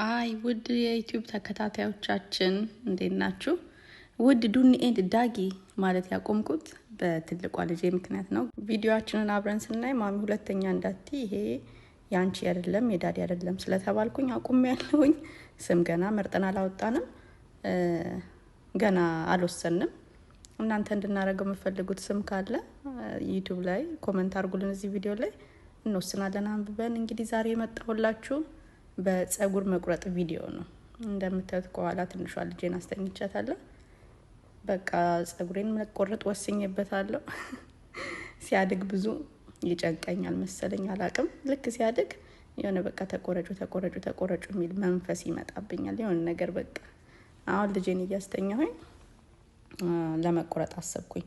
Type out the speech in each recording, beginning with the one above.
ሃይ ውድ የዩቲዩብ ተከታታዮቻችን እንዴት ናችሁ? ውድ ዱኒ ኤንድ ዳጊ ማለት ያቆምኩት በትልቋ ልጄ ምክንያት ነው። ቪዲዮአችንን አብረን ስናይ ማሚ ሁለተኛ እንዳትዪ ይሄ ያንቺ አይደለም የዳዲ አይደለም ስለተባልኩኝ አቁሜያለሁኝ። ስም ገና መርጠን አላወጣንም፣ ገና አልወሰንም። እናንተ እንድናረገው የምትፈልጉት ስም ካለ ዩቲዩብ ላይ ኮሜንት አድርጉልን። እዚህ ቪዲዮ ላይ እንወስናለን አንብበን። እንግዲህ ዛሬ የመጣሁላችሁ በፀጉር መቁረጥ ቪዲዮ ነው። እንደምታዩት ከኋላ ትንሿ ልጄን አስተኝቻታለሁ። በቃ ፀጉሬን መቆረጥ ወስኜበታለሁ። ሲያድግ ብዙ ይጨንቀኛል መሰለኝ አላቅም። ልክ ሲያድግ የሆነ በቃ ተቆረጩ የሚል መንፈስ ይመጣብኛል። የሆነ ነገር በቃ አሁን ልጄን እያስተኛሁኝ ለመቆረጥ አሰብኩኝ።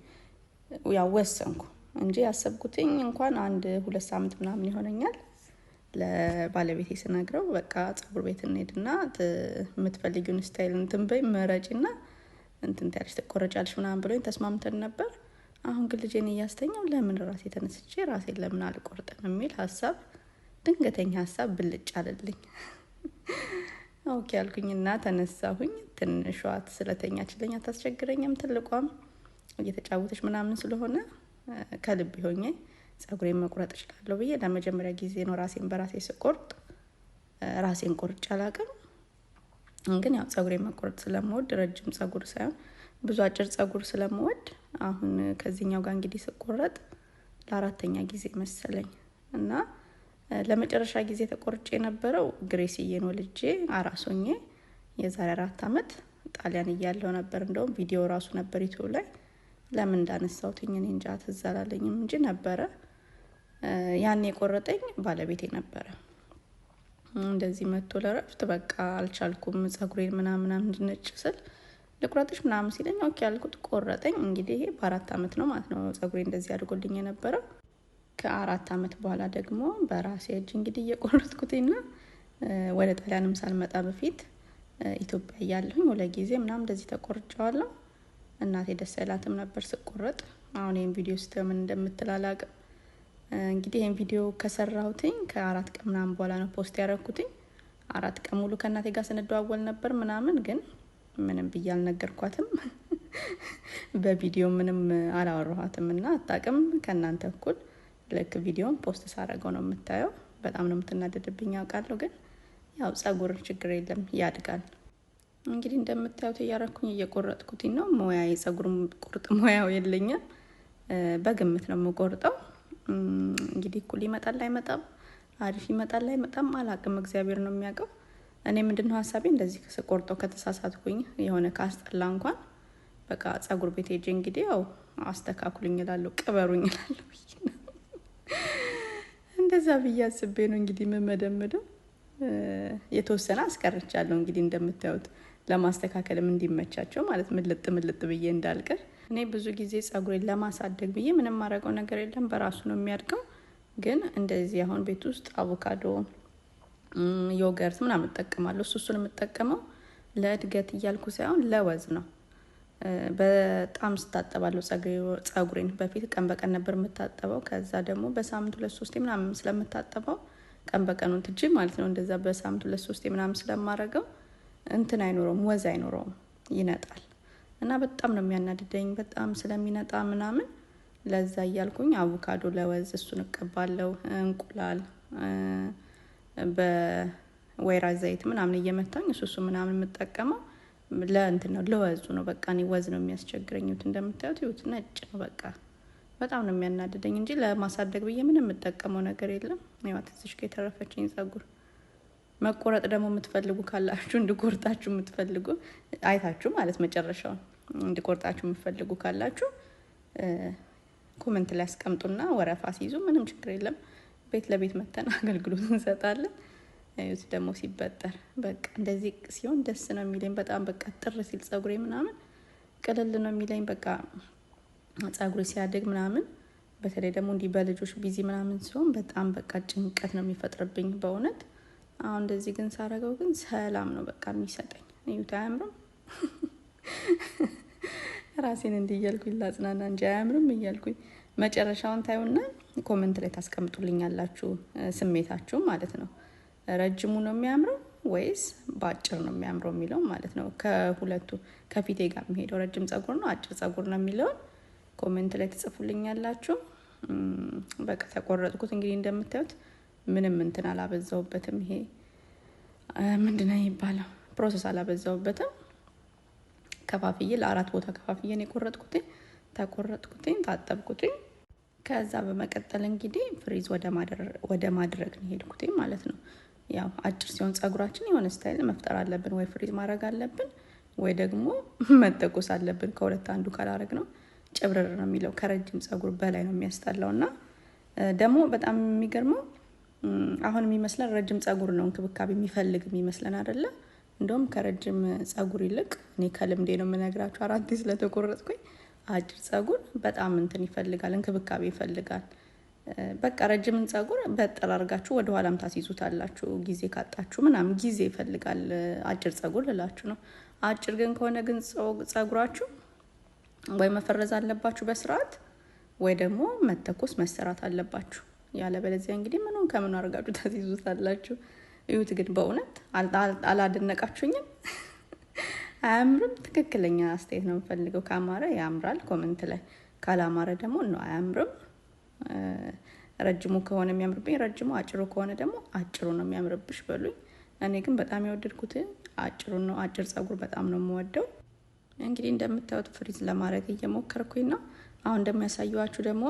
ያው ወሰንኩ እንጂ ያሰብኩትኝ እንኳን 1-2 ሳምንት ምናምን ይሆነኛል። ለባለቤቴ ስነግረው በቃ ፀጉር ቤት እንሄድና የምትፈልጊውን ስታይል እንትን በይ ምረጪና እንትን ታያለሽ ተቆረጫለሽ ምናምን ብሎኝ ተስማምተን ነበር። አሁን ግን ልጄን እያስተኛው ለምን ራሴ ተነስቼ ራሴን ለምን አልቆርጥም የሚል ሀሳብ፣ ድንገተኛ ሀሳብ ብልጭ አለልኝ። ኦኬ አልኩኝና ተነሳሁኝ። ትንሿ ስለተኛችልኝ አታስቸግረኝም፣ ትልቋም እየተጫወተች ምናምን ስለሆነ ከልብ ሆኜ ፀጉሬን መቁረጥ እችላለሁ ብዬ ለመጀመሪያ ጊዜ ነው ራሴን በራሴ ስቆርጥ። ራሴን ቆርጬ አላውቅም። ግን ያው ፀጉሬን መቆረጥ ስለምወድ ረጅም ፀጉር ሳይሆን ብዙ አጭር ፀጉር ስለምወድ አሁን ከዚህኛው ጋር እንግዲህ ስቆረጥ ለአራተኛ ጊዜ መሰለኝ እና ለመጨረሻ ጊዜ ተቆርጬ የነበረው ግሬስዬ ነው ልጄ አራሶኜ የዛሬ 4 አመት ጣሊያን እያለሁ ነበር። እንደውም ቪዲዮ ራሱ ነበር ዩቲዩብ ላይ። ለምን እንዳነሳሁትኝ እኔ እንጃ ትዝ አላለኝም እንጂ ነበረ። ያኔ የቆረጠኝ ባለቤቴ ነበረ። እንደዚህ መጥቶ ለረፍት በቃ አልቻልኩም ፀጉሬን ምናምን እንድነጭ ስል ልቁረጥሽ ምናምን ሲለኝ ኦኬ አልኩት፣ ቆረጠኝ። እንግዲህ ይሄ በ4 አመት ነው ማለት ነው ፀጉሬ እንደዚህ አድርጎልኝ የነበረው። ከ4 አመት በኋላ ደግሞ በራሴ እጅ እንግዲህ እየቆረጥኩትና ወደ ጣሊያንም ሳልመጣ በፊት ኢትዮጵያ እያለሁኝ 2 ጊዜ ምናምን እንደዚህ ተቆርጫዋለሁ። እናቴ ደስ አይላትም ነበር ስቆረጥ። አሁን ይሄን ቪዲዮ ስተምን እንደምትላላቅ እንግዲህ ይሄን ቪዲዮ ከሰራሁትኝ ከ4 ቀን ምናምን በኋላ ነው ፖስት ያደረኩትኝ። 4 ቀን ሙሉ ከእናቴ ጋር ስንደዋወል ነበር ምናምን፣ ግን ምንም ብዬ አልነገርኳትም። በቪዲዮ ምንም አላወራኋትም እና አታውቅም። ከእናንተ እኩል ልክ ቪዲዮን ፖስት ሳደርገው ነው የምታየው። በጣም ነው የምትናደድብኝ ያውቃለሁ፣ ግን ያው ፀጉር ችግር የለም ያድጋል። እንግዲህ እንደምታዩት እያረኩኝ እየቆረጥኩትኝ ነው። ሙያዬ ፀጉር ቁርጥ ሙያው የለኝም፣ በግምት ነው የምቆርጠው። እንግዲህ እኩል ይመጣል አይመጣም፣ አሪፍ ይመጣል አይመጣም አላቅም፣ እግዚአብሔር ነው የሚያውቀው። እኔ ምንድነው ሀሳቤ እንደዚህ ስቆርጠው ከተሳሳትኩኝ የሆነ ካስጠላ እንኳን በቃ ፀጉር ቤት ሄጄ እንግዲህ ያው አስተካክሉኝ እላለሁ፣ ቅበሩኝ እላለሁ። እንደዛ ብዬ አስቤ ነው እንግዲህ የምመደምደው። የተወሰነ አስቀርቻለሁ እንግዲህ እንደምታዩት ለማስተካከልም እንዲመቻቸው ማለት ምልጥ ብዬ እንዳልቀር። እኔ ብዙ ጊዜ ፀጉሬን ለማሳደግ ብዬ ምንም ማረገው ነገር የለም፣ በራሱ ነው የሚያድገው። ግን እንደዚህ አሁን ቤት ውስጥ አቮካዶ፣ ዮገርት ምናምን እጠቀማለሁ። እሱን የምጠቀመው ለእድገት እያልኩ ሳይሆን ለወዝ ነው። በጣም ስታጠባለሁ ፀጉሬን። በፊት ቀን በቀን ነበር የምታጠበው። ከዛ ደግሞ በሳምንት 2-3 ምናምን ስለምታጠበው ቀን በቀኑን ትጂ ማለት ነው። እንደዛ በሳምንት 2-3 ምናምን ስለማረገው እንትን አይኖረውም፣ ወዝ አይኖረውም፣ ይነጣል። እና በጣም ነው የሚያናድደኝ በጣም ስለሚነጣ ምናምን። ለዛ እያልኩኝ አቮካዶ ለወዝ እሱን እቀባለሁ። እንቁላል በወይራ ዘይት ምናምን እየመታኝ እሱ ምናምን የምጠቀመው ለእንትን ነው፣ ለወዙ ነው። በቃ እኔ ወዝ ነው የሚያስቸግረኝ። እንደምታዩት ይሁት ነጭ ነው በቃ በጣም ነው የሚያናድደኝ እንጂ ለማሳደግ ብዬ ምንም የምጠቀመው ነገር የለም። ያው ትንሽ ከተረፈችኝ ፀጉር መቆረጥ ደግሞ የምትፈልጉ ካላችሁ እንድቆርጣችሁ የምትፈልጉ አይታችሁ ማለት መጨረሻው እንድቆርጣችሁ የምትፈልጉ ካላችሁ ኮሜንት ላይ አስቀምጡና ወረፋ ሲይዙ ምንም ችግር የለም፣ ቤት ለቤት መተን አገልግሎት እንሰጣለን። እዩት ደግሞ ሲበጠር በቃ እንደዚህ ሲሆን ደስ ነው የሚለኝ በጣም በቃ ጥር ሲል ፀጉሬ ምናምን ቅልል ነው የሚለኝ በቃ ፀጉሬ ሲያድግ ምናምን። በተለይ ደግሞ እንዲህ በልጆች ቢዚ ምናምን ሲሆን በጣም በቃ ጭንቀት ነው የሚፈጥርብኝ በእውነት። አሁን እንደዚህ ግን ሳረገው ግን ሰላም ነው በቃ የሚሰጠኝ። እዩት አያምርም? ራሴን እንዲያልኩኝ ላጽናና እንጂ አያምርም እያልኩኝ መጨረሻውን ታዩና ኮሜንት ላይ ታስቀምጡልኛላችሁ ስሜታችሁ ማለት ነው። ረጅሙ ነው የሚያምረው ወይስ በአጭር ነው የሚያምረው የሚለው ማለት ነው። ከሁለቱ ከፊቴ ጋር የሚሄደው ረጅም ጸጉር ነው አጭር ጸጉር ነው የሚለው ኮሜንት ላይ ትጽፉልኛላችሁ። በቃ ተቆረጥኩት። እንግዲህ እንደምታዩት ምንም እንትን አላበዛውበትም። ይሄ ምንድነው የሚባለው ፕሮሰስ አላበዛውበትም። ከፋፍዬ ለአራት ቦታ ከፋፍዬ ነው የቆረጥኩት። ተቆረጥኩት፣ ታጠብኩት። ከዛ በመቀጠል እንግዲህ ፍሪዝ ወደ ማድረግ ነው ሄድኩት ማለት ነው። ያው አጭር ሲሆን ጸጉራችን የሆነ ስታይል መፍጠር አለብን። ወይ ፍሪዝ ማድረግ አለብን ወይ ደግሞ መተኮስ አለብን። ከሁለት አንዱ ካላረግ ነው ጭብረር ነው የሚለው። ከረጅም ጸጉር በላይ ነው የሚያስጠላውና ደግሞ በጣም የሚገርመው አሁን የሚመስለን ረጅም ጸጉር ነው እንክብካቤ የሚፈልግ የሚመስለን አይደለ? እንደውም ከረጅም ጸጉር ይልቅ እኔ ከልምዴ ነው የምነግራችሁ፣ 4 ስለተቆረጥኩኝ አጭር ጸጉር በጣም እንትን ይፈልጋል፣ እንክብካቤ ይፈልጋል። በቃ ረጅምን ጸጉር በጥር አድርጋችሁ ወደ ኋላም ታስይዙታላችሁ ጊዜ ካጣችሁ ምናምን። ጊዜ ይፈልጋል አጭር ጸጉር ልላችሁ ነው። አጭር ግን ከሆነ ግን ጸጉራችሁ ወይ መፈረዝ አለባችሁ በስርዓት ወይ ደግሞ መተኮስ መሰራት አለባችሁ። ያለበለዚያ እንግዲህ ምኑን ከምን አድርጋችሁ ታስይዙታላችሁ። እዩት ግን በእውነት አላደነቃችሁኝም? አያምርም? ትክክለኛ አስተያየት ነው የምፈልገው። ካማረ ያምራል ኮሜንት ላይ፣ ካላማረ ደግሞ ነው አያምርም። ረጅሙ ከሆነ የሚያምርብኝ ረጅሙ፣ አጭሩ ከሆነ ደግሞ አጭሩ ነው የሚያምርብሽ በሉኝ። እኔ ግን በጣም የወደድኩት አጭሩ ነው። አጭር ጸጉር በጣም ነው የምወደው። እንግዲህ እንደምታዩት ፍሪዝ ለማድረግ እየሞከርኩኝ ነው። አሁን እንደሚያሳዩዋችሁ ደግሞ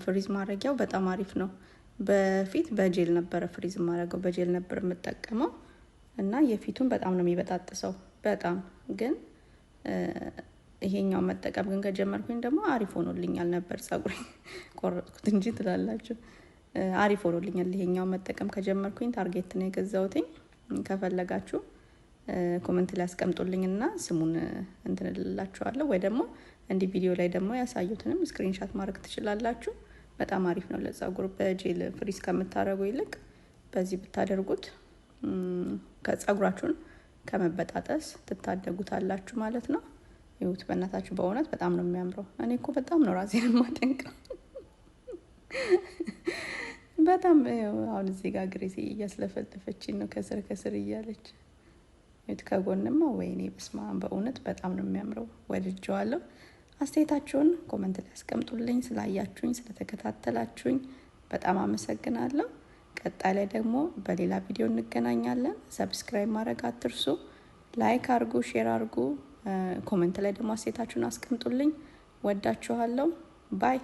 ፍሪዝ ማድረጊያው በጣም አሪፍ ነው። በፊት በጄል ነበረ ፍሪዝ ማድረገው፣ በጄል ነበር የምጠቀመው እና የፊቱን በጣም ነው የሚበጣጥሰው በጣም። ግን ይሄኛው መጠቀም ግን ከጀመርኩኝ ደግሞ አሪፍ ሆኖልኛል ነበር። ጸጉሬ ቆረጥኩት እንጂ ትላላችሁ። አሪፍ ሆኖልኛል ይሄኛው መጠቀም ከጀመርኩኝ። ታርጌት ነው የገዛሁትኝ። ከፈለጋችሁ ኮሜንት ላይ አስቀምጡልኝና ስሙን እንትን እልላችኋለሁ፣ ወይ ደግሞ እንዲ ቪዲዮ ላይ ደግሞ ያሳዩትንም ስክሪንሻት ማድረግ ትችላላችሁ። በጣም አሪፍ ነው ለጸጉር። በጄል ፍሪዝ ከምታረጉ ይልቅ በዚህ ብታደርጉት ከጸጉራችሁን ከመበጣጠስ ትታደጉታላችሁ ማለት ነው። ይሁት በእናታችሁ በእውነት በጣም ነው የሚያምረው። እኔ እኮ በጣም ነው ራሴን የማደንቀው። በጣም አሁን እዚህ ጋር ግሬሲ እያስለፈለፈችኝ ነው ከስር እያለች። ይሁት ከጎንማ ወይኔ በስመ አብ በእውነት በጣም ነው የሚያምረው። ወድጄዋለሁ። አስተያየታችሁን ኮሜንት ላይ አስቀምጡልኝ። ስላያችሁኝ ስለተከታተላችሁኝ በጣም አመሰግናለሁ። ቀጣይ ላይ ደግሞ በሌላ ቪዲዮ እንገናኛለን። ሰብስክራይብ ማድረግ አትርሱ። ላይክ አርጉ፣ ሼር አርጉ። ኮሜንት ላይ ደግሞ አስተያየታችሁን አስቀምጡልኝ። ወዳችኋለሁ። ባይ